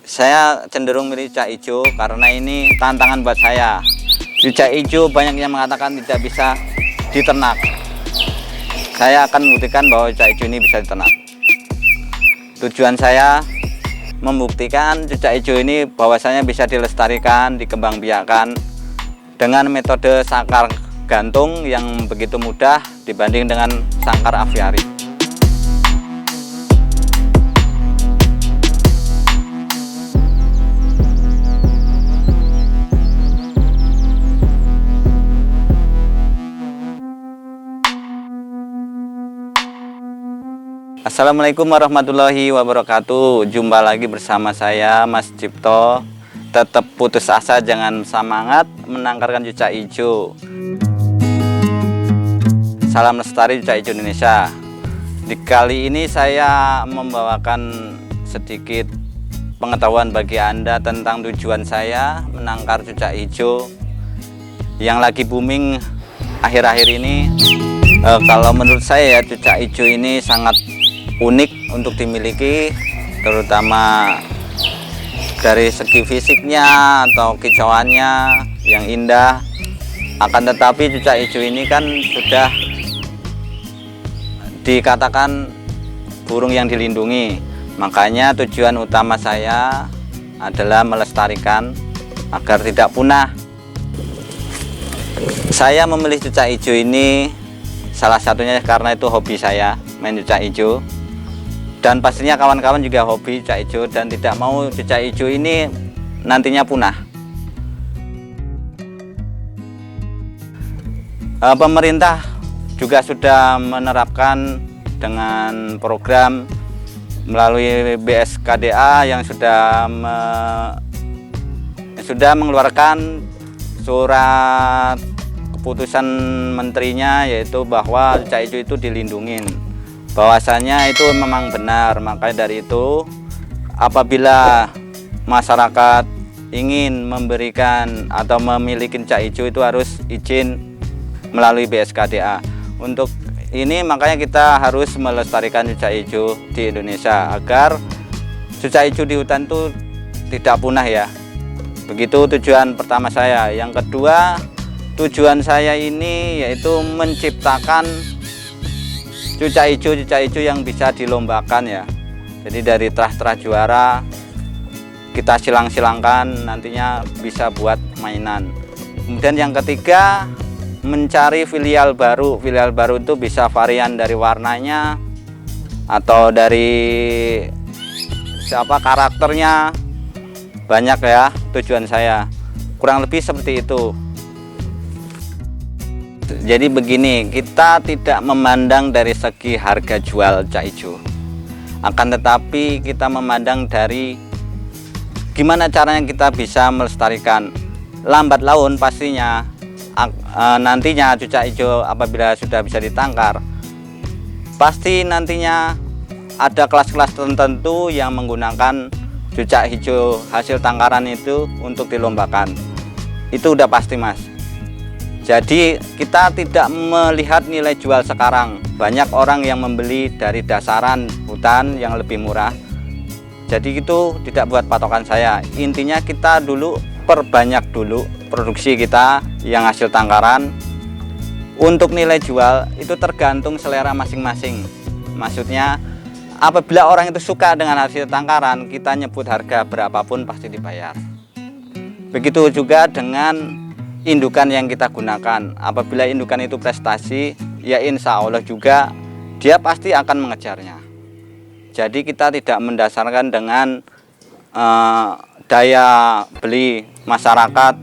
Saya cenderung milih cucak hijau karena ini tantangan buat saya. Cucak hijau banyak yang mengatakan tidak bisa diternak. Saya akan membuktikan bahwa cucak hijau ini bisa diternak. Tujuan saya membuktikan cucak hijau ini bahwasanya bisa dilestarikan, dikembangbiakkan dengan metode sangkar gantung yang begitu mudah dibanding dengan sangkar aviari. Assalamualaikum warahmatullahi wabarakatuh. Jumpa lagi bersama saya Mas Cipto. Tetap putus asa, jangan semangat menangkarkan cucak hijau. Salam lestari cucak hijau Indonesia. Di kali ini saya membawakan sedikit pengetahuan bagi Anda tentang tujuan saya menangkar cucak hijau yang lagi booming akhir-akhir ini. Kalau menurut saya cucak hijau ini sangat unik untuk dimiliki, terutama dari segi fisiknya atau kicauannya yang indah. Akan tetapi cucak hijau ini kan sudah dikatakan burung yang dilindungi, makanya tujuan utama saya adalah melestarikan agar tidak punah. Saya memilih cucak hijau ini salah satunya karena itu hobi saya main cucak hijau. Dan pastinya kawan-kawan juga hobi cucak hijau dan tidak mau cucak hijau ini nantinya punah. Pemerintah juga sudah menerapkan dengan program melalui BSKDA yang sudah mengeluarkan surat keputusan menterinya, yaitu bahwa cucak hijau itu dilindungin. Bahwasanya itu memang benar. Makanya dari itu apabila masyarakat ingin memberikan atau memiliki cucak hijau itu harus izin melalui BSKDA. Untuk ini makanya kita harus melestarikan cucak hijau di Indonesia agar cucak hijau di hutan itu tidak punah ya. Begitu tujuan pertama saya. Yang kedua, tujuan saya ini yaitu menciptakan cucak hijau yang bisa dilombakan ya. Jadi dari terah-terah juara kita silang-silangkan, nantinya bisa buat mainan. Kemudian yang ketiga, mencari filial baru. Filial baru itu bisa varian dari warnanya atau dari karakternya. Banyak ya tujuan saya. Kurang lebih seperti itu. Jadi begini, kita tidak memandang dari segi harga jual cucak hijau, akan tetapi kita memandang dari gimana caranya kita bisa melestarikan. Lambat laun pastinya nantinya cucak hijau apabila sudah bisa ditangkar, pasti nantinya ada kelas-kelas tertentu yang menggunakan cucak hijau hasil tangkaran itu untuk dilombakan. Itu udah pasti, Mas. Jadi kita tidak melihat nilai jual sekarang. Banyak orang yang membeli dari dasaran hutan yang lebih murah. Jadi itu tidak buat patokan saya. Intinya kita dulu perbanyak dulu produksi kita yang hasil tangkaran. Untuk nilai jual itu tergantung selera masing-masing. Maksudnya apabila orang itu suka dengan hasil tangkaran, kita nyebut harga berapapun pasti dibayar. Begitu juga dengan indukan yang kita gunakan. Apabila indukan itu prestasi, ya insya Allah juga dia pasti akan mengejarnya. Jadi kita tidak mendasarkan dengan daya beli masyarakat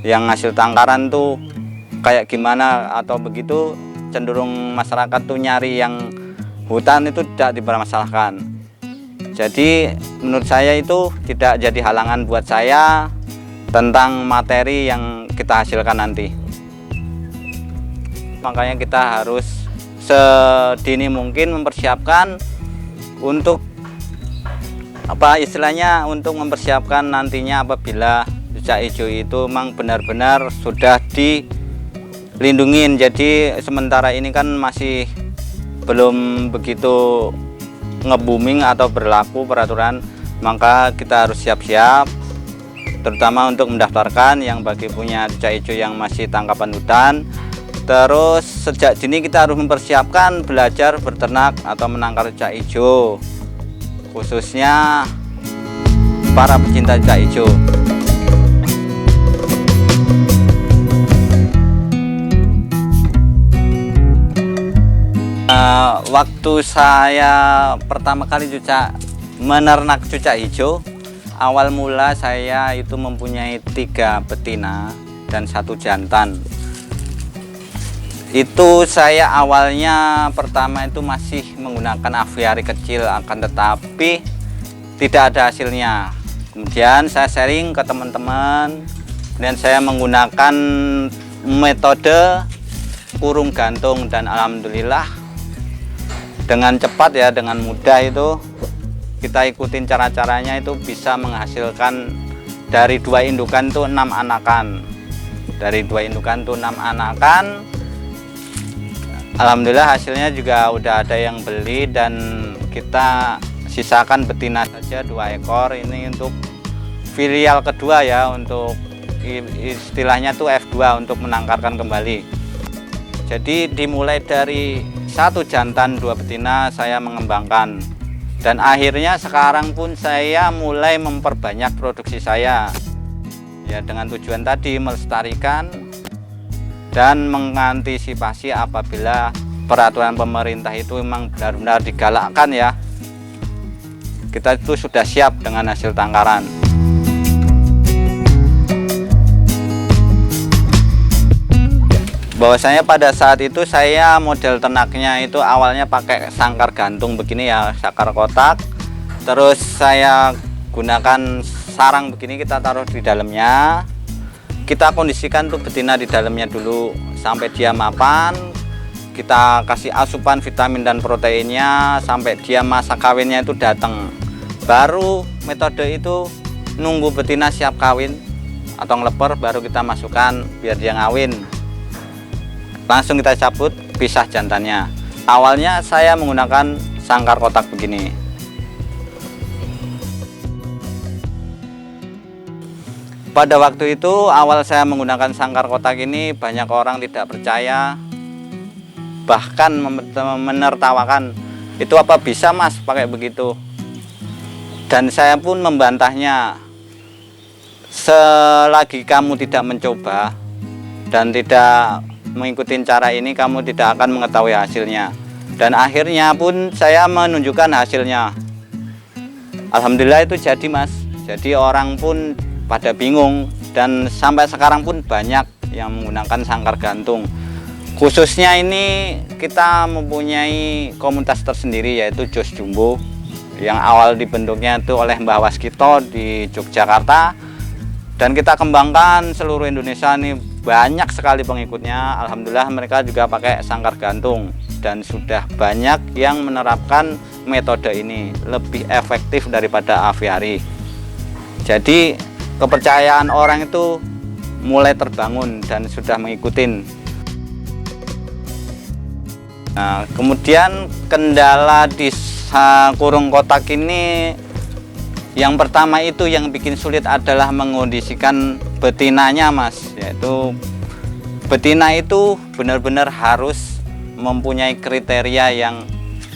yang hasil tangkaran tuh kayak gimana atau begitu. Cenderung masyarakat tuh nyari yang hutan itu tidak dipermasalahkan. Jadi menurut saya itu tidak jadi halangan buat saya tentang materi yang kita hasilkan nanti. Makanya kita harus sedini mungkin mempersiapkan untuk untuk mempersiapkan nantinya apabila cucak hijau itu memang benar-benar sudah dilindungin. Jadi sementara ini kan masih belum begitu nge-booming atau berlaku peraturan maka kita harus siap-siap, terutama untuk mendaftarkan yang bagi punya cucak hijau yang masih tangkapan hutan. Terus sejak dini kita harus mempersiapkan belajar berternak atau menangkar cucak hijau, khususnya para pecinta cucak hijau. Waktu saya pertama kali menernak cucak hijau, awal mula saya itu mempunyai 3 betina dan 1 jantan. Itu saya awalnya pertama itu masih menggunakan aviari kecil, akan tetapi tidak ada hasilnya. Kemudian saya sharing ke teman-teman, dan saya menggunakan metode kurung gantung, dan alhamdulillah dengan cepat ya, dengan mudah itu kita ikutin cara-caranya itu bisa menghasilkan dari 2 indukan tuh 6 anakan. Dari 2 indukan tuh 6 anakan. Alhamdulillah hasilnya juga udah ada yang beli, dan kita sisakan betina saja 2 ekor. Ini untuk filial kedua ya, untuk istilahnya tuh F2 untuk menangkarkan kembali. Jadi dimulai dari 1 jantan 2 betina saya mengembangkan, dan akhirnya sekarang pun saya mulai memperbanyak produksi saya ya, dengan tujuan tadi melestarikan dan mengantisipasi apabila peraturan pemerintah itu memang benar-benar digalakkan ya, kita itu sudah siap dengan hasil tangkaran. Bahwasanya pada saat itu saya model ternaknya itu awalnya pakai sangkar gantung begini ya, sangkar kotak, terus saya gunakan sarang begini, kita taruh di dalamnya. Kita kondisikan tuh betina di dalamnya dulu sampai dia mapan. Kita kasih asupan vitamin dan proteinnya sampai dia masa kawinnya itu datang. Baru metode itu nunggu betina siap kawin atau ngeleper, baru kita masukkan biar dia ngawin. Langsung kita cabut, pisah jantannya. Awalnya saya menggunakan sangkar kotak begini. Pada waktu itu awal saya menggunakan sangkar kotak ini, banyak orang tidak percaya, bahkan menertawakan, itu apa bisa mas pakai begitu? Dan saya pun membantahnya, selagi kamu tidak mencoba dan tidak mengikuti cara ini, kamu tidak akan mengetahui hasilnya. Dan akhirnya pun saya menunjukkan hasilnya. Alhamdulillah itu jadi mas. Jadi orang pun pada bingung, dan sampai sekarang pun banyak yang menggunakan sangkar gantung. Khususnya ini kita mempunyai komunitas tersendiri, yaitu Jos Jumbo, yang awal dibentuknya itu oleh Mbah Waskito di Yogyakarta, dan kita kembangkan seluruh Indonesia. Ini banyak sekali pengikutnya. Alhamdulillah mereka juga pakai sangkar gantung, dan sudah banyak yang menerapkan metode ini, lebih efektif daripada aviari. Jadi kepercayaan orang itu mulai terbangun dan sudah mengikuti. Nah, kemudian kendala di kurung kotak ini, yang pertama itu yang bikin sulit adalah mengondisikan betinanya mas, yaitu betina itu benar-benar harus mempunyai kriteria yang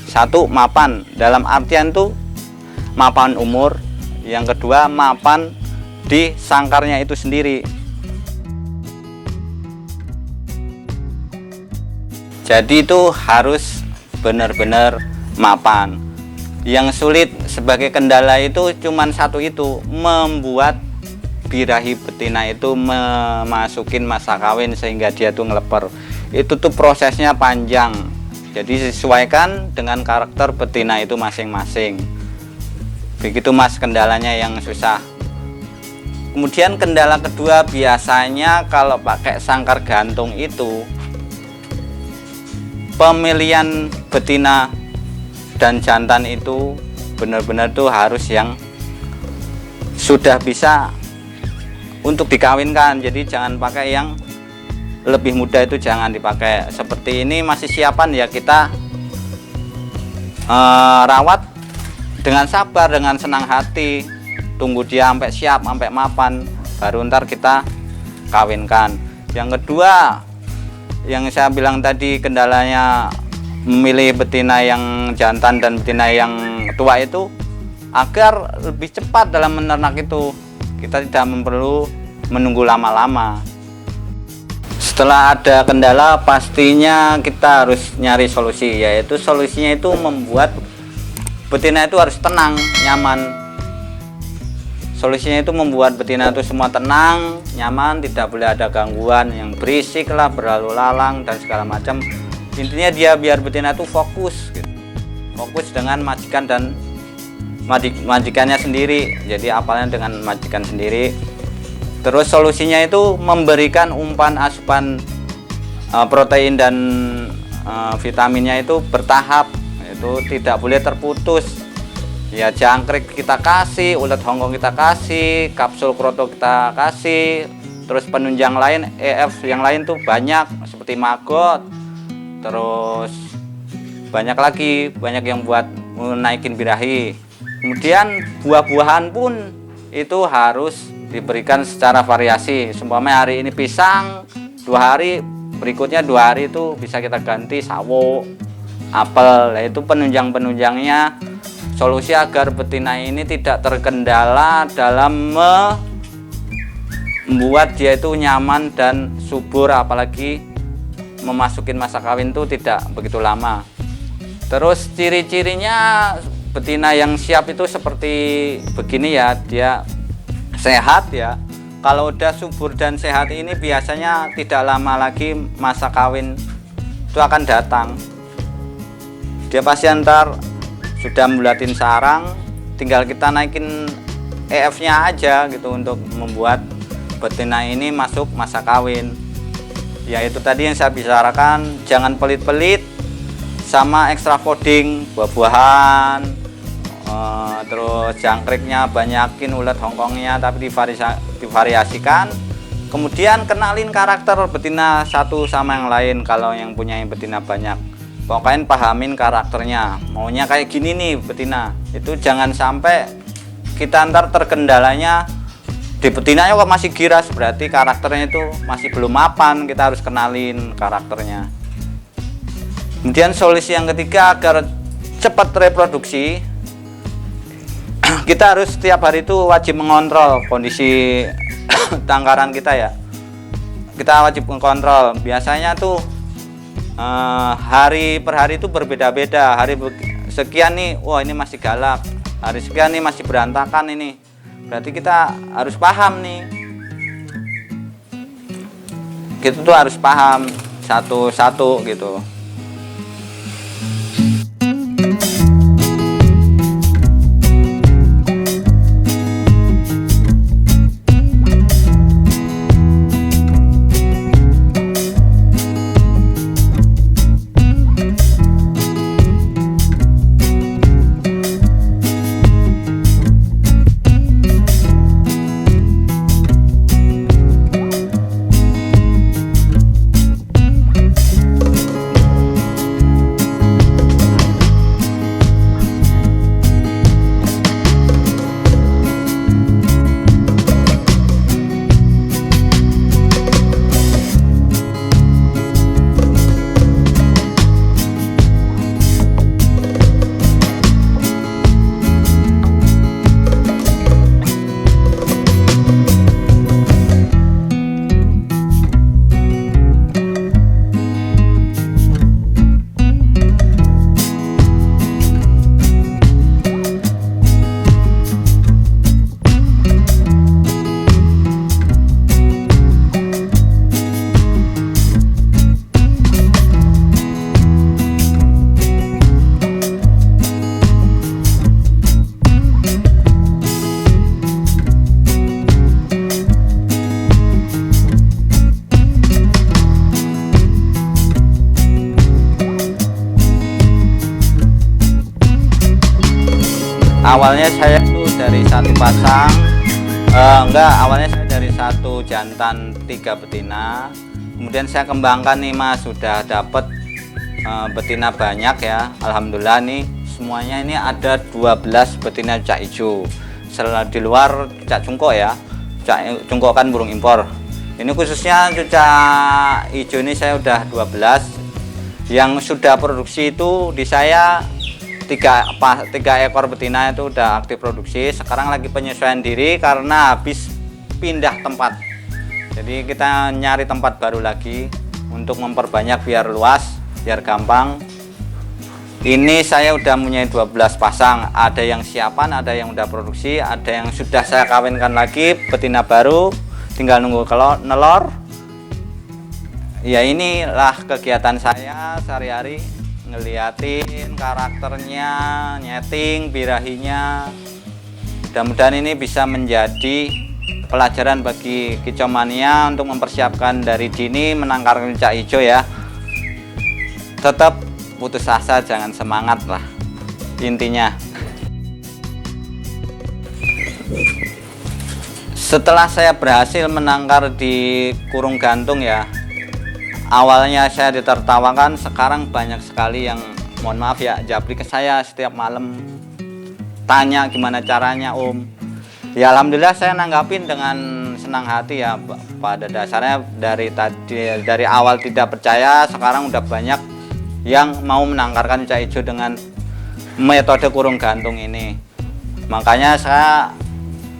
satu, mapan, dalam artian tuh mapan umur, yang kedua mapan di sangkarnya itu sendiri. Jadi itu harus benar-benar mapan. Yang sulit sebagai kendala itu cuman satu, itu membuat birahi betina itu memasukin masa kawin sehingga dia tuh ngeleper. Itu tuh prosesnya panjang. Jadi sesuaikan dengan karakter betina itu masing-masing. Begitu mas kendalanya yang susah. Kemudian kendala kedua, biasanya kalau pakai sangkar gantung itu pemilihan betina dan jantan itu benar-benar tuh harus yang sudah bisa untuk dikawinkan. Jadi jangan pakai yang lebih muda, itu jangan dipakai. Seperti ini masih siapan ya, kita rawat dengan sabar, dengan senang hati, tunggu dia sampai siap, sampai mapan, baru ntar kita kawinkan. Yang kedua, yang saya bilang tadi, kendalanya memilih betina yang jantan dan betina yang tua itu, agar lebih cepat dalam menernak itu, kita tidak perlu menunggu lama-lama. Setelah ada kendala, pastinya kita harus nyari solusi, yaitu solusinya itu membuat betina itu harus tenang, nyaman. Solusinya itu membuat betina itu semua tenang, nyaman, tidak boleh ada gangguan yang berisik lah, berlalu lalang dan segala macam. Intinya dia biar betina itu fokus gitu. Fokus dengan majikan dan majikannya sendiri. Jadi apalnya dengan majikan sendiri. Terus solusinya itu memberikan umpan asupan protein dan vitaminnya itu bertahap, itu tidak boleh terputus. Ya, jangkrik kita kasih, ulet Hongkong kita kasih, kapsul kroto kita kasih, terus penunjang lain, EF yang lain tuh banyak seperti maggot, terus banyak lagi, banyak yang buat menaikin birahi. Kemudian buah-buahan pun itu harus diberikan secara variasi. Seumpamanya hari ini pisang, 2 hari berikutnya 2 hari itu bisa kita ganti sawo, apel. Nah, itu penunjang-penunjangnya, solusi agar betina ini tidak terkendala dalam membuat dia itu nyaman dan subur, apalagi memasukin masa kawin itu tidak begitu lama. Terus ciri-cirinya betina yang siap itu seperti begini ya, dia sehat ya. Kalau udah subur dan sehat ini biasanya tidak lama lagi masa kawin itu akan datang. Dia pasti antar sudah mbulatin sarang, tinggal kita naikin EF-nya aja gitu untuk membuat betina ini masuk masa kawin. Ya itu tadi yang saya bicarakan, jangan pelit-pelit sama extra fooding, buah-buahan, terus jangkriknya banyakin, ulet Hongkongnya tapi divariasikan. Kemudian kenalin karakter betina satu sama yang lain. Kalau yang punya betina banyak, pokoknya pahamin karakternya, maunya kayak gini nih betina. Itu jangan sampai kita ntar terkendalanya di betinanya kok masih giras, berarti karakternya itu masih belum mapan. Kita harus kenalin karakternya. Kemudian solusi yang ketiga agar cepat reproduksi, kita harus setiap hari itu wajib mengontrol kondisi tangkaran kita ya. Kita wajib mengontrol. Biasanya tuh hari per hari itu berbeda-beda. Hari sekian nih, wah ini masih galak. Hari sekian nih masih berantakan ini. Berarti kita harus paham nih. Kita tuh harus paham satu-satu gitu. Awalnya saya tuh dari satu pasang, awalnya saya dari satu jantan 3 betina. Kemudian saya kembangkan nih Mas, sudah dapat betina banyak ya, alhamdulillah nih semuanya ini ada 12 betina cucak hijau. Selain di luar cucak cungkok ya, cucak cungkok kan burung impor. Ini khususnya cucak hijau ini saya udah 12. Yang sudah produksi itu di saya 3 ekor betina itu udah aktif produksi. Sekarang lagi penyesuaian diri karena habis pindah tempat. Jadi kita nyari tempat baru lagi untuk memperbanyak biar luas, biar gampang. Ini saya udah punya 12 pasang, ada yang siapan, ada yang udah produksi, ada yang sudah saya kawinkan lagi, betina baru, tinggal nunggu nelor. Ya inilah kegiatan saya sehari-hari, ngeliatin karakternya, nyeting, birahinya. Mudah-mudahan ini bisa menjadi pelajaran bagi kicomania untuk mempersiapkan dari dini menangkar cucak hijau ya. Tetap putus asa, jangan semangat lah intinya. Setelah saya berhasil menangkar di kurung gantung ya, awalnya saya ditertawakan, sekarang banyak sekali yang mohon maaf ya japri ke saya setiap malam tanya gimana caranya Om. Ya alhamdulillah saya nanggapin dengan senang hati ya. Pada dasarnya dari awal tidak percaya, sekarang udah banyak yang mau menangkarkan cucak hijau dengan metode kurung gantung ini. Makanya saya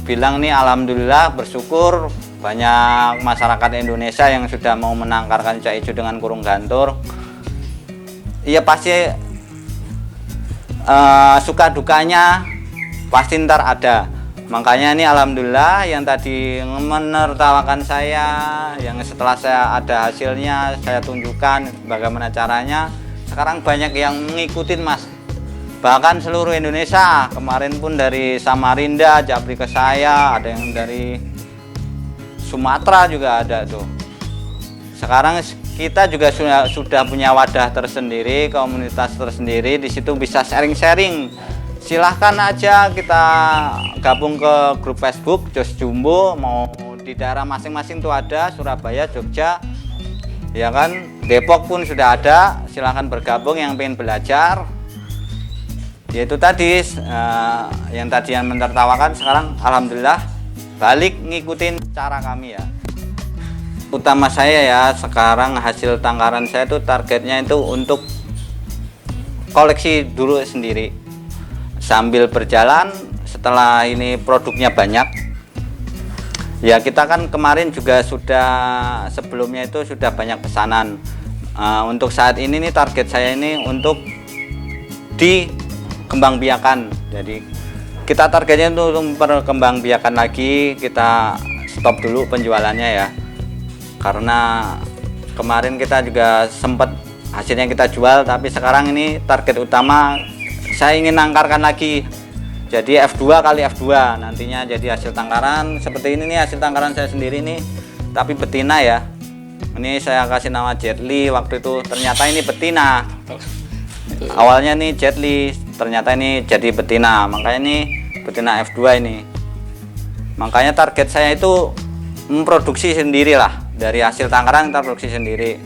bilang nih alhamdulillah bersyukur banyak masyarakat Indonesia yang sudah mau menangkarkan cucak hijau dengan kurung gantung. Iya pasti suka dukanya pasti ntar ada. Makanya ini alhamdulillah yang tadi menertawakan saya, yang setelah saya ada hasilnya saya tunjukkan bagaimana caranya, sekarang banyak yang ngikutin Mas. Bahkan seluruh Indonesia, kemarin pun dari Samarinda japri ke saya, ada yang dari Sumatera juga ada tuh. Sekarang kita juga sudah punya wadah tersendiri, komunitas tersendiri, di situ bisa sharing-sharing. Silahkan aja kita gabung ke grup Facebook Jos Jumbo, mau di daerah masing-masing tuh ada, Surabaya, Jogja, ya kan, Depok pun sudah ada. Silahkan bergabung yang pengen belajar. Yaitu tadi yang tadi yang menertawakan, sekarang alhamdulillah balik ngikutin cara kami ya. Utama saya ya sekarang hasil tangkaran saya tuh targetnya itu untuk koleksi dulu sendiri. Sambil berjalan, setelah ini produknya banyak ya, kita kan kemarin juga sudah, sebelumnya itu sudah banyak pesanan. Untuk saat ini nih target saya ini untuk dikembangbiakan. Jadi kita targetnya untuk memperkembangbiakan lagi, kita stop dulu penjualannya ya, karena kemarin kita juga sempat hasilnya kita jual, tapi sekarang ini target utama saya ingin nangkarkan lagi, jadi F2 kali F2 nantinya, jadi hasil tangkaran seperti ini nih, hasil tangkaran saya sendiri nih, tapi betina ya. Ini saya kasih nama Jetly, waktu itu ternyata ini betina. Awalnya nih Jetly, ternyata ini jadi betina, makanya ini betina F2 ini. Makanya target saya itu memproduksi sendiri lah, dari hasil tangkaran kita produksi sendiri.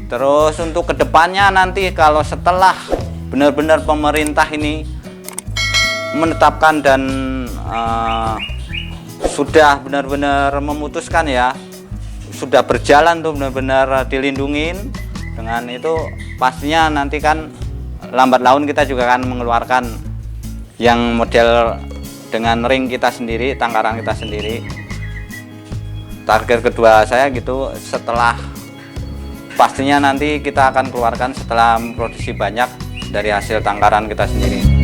Terus untuk kedepannya nanti kalau setelah benar-benar pemerintah ini menetapkan dan sudah benar-benar memutuskan ya, sudah berjalan tuh benar-benar dilindungin, dengan itu pastinya nanti kan lambat laun kita juga akan mengeluarkan yang model dengan ring kita sendiri, tangkaran kita sendiri. Target kedua saya gitu, setelah pastinya nanti kita akan keluarkan setelah memproduksi banyak dari hasil tangkaran kita sendiri.